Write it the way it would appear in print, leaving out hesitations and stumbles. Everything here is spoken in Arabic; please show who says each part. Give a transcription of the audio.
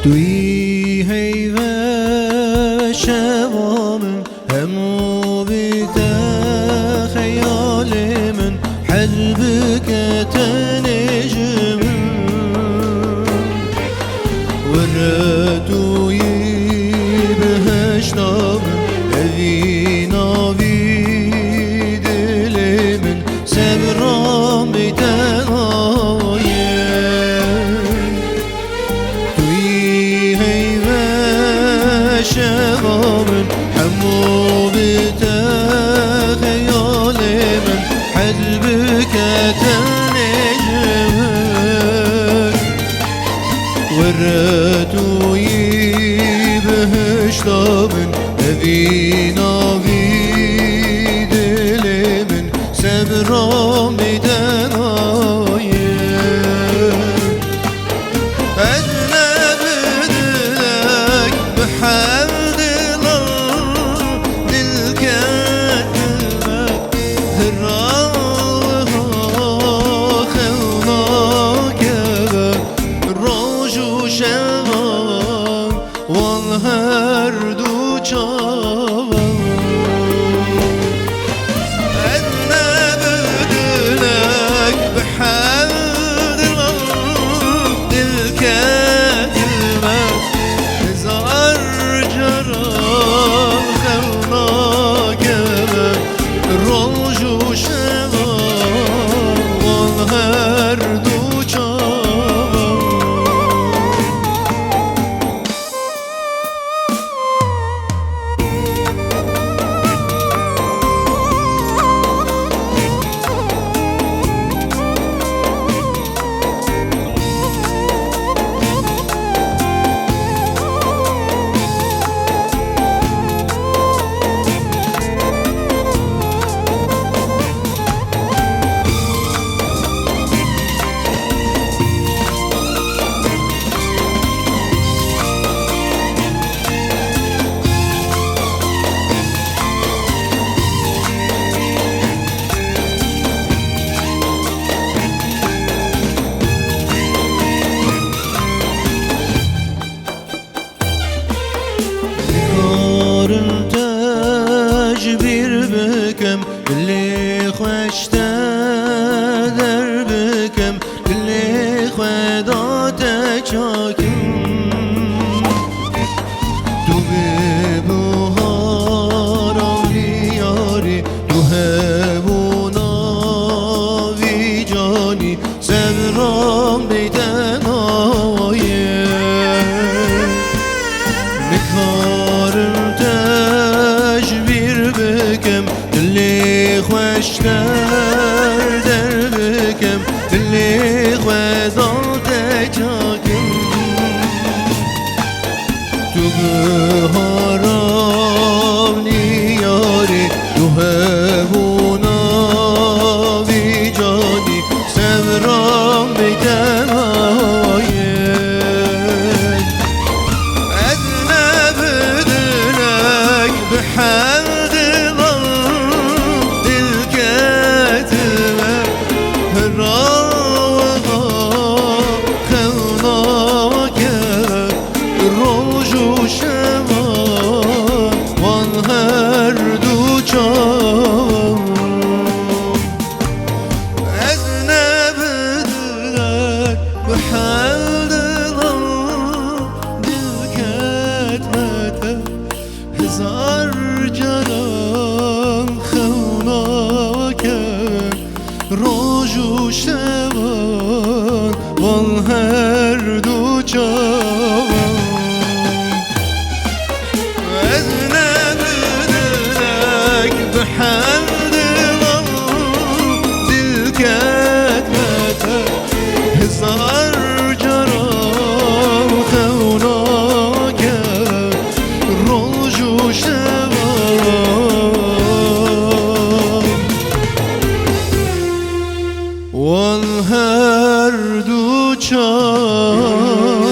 Speaker 1: توی هیوه شوامن همو بیت خیال من حلبك تنجم وردوي بهشتام أذي نافي دلي من سبرام شغامن حمو بتخيال من حلبك تنجم وردوي بهشتامن أذي نافي دلي من سبرام تجبير بكم اللي خوشت در بكم اللي خداتك حاكم تو ببهارم لیاری تو هبونا وی جانی سبرام بیدن آیه مکارم اللي خوشتر در بكم اللي خداتك حاكم تو بهارم لیاری تو هبونا وی جانی سبرام بیدن آید از نبدلك بحمد هزار جرام خوناك روج و شبان وان هر دو جوان از نبدلك بحمد الله دل كتمته هزار جرام خوناك روج و وان هر دو چار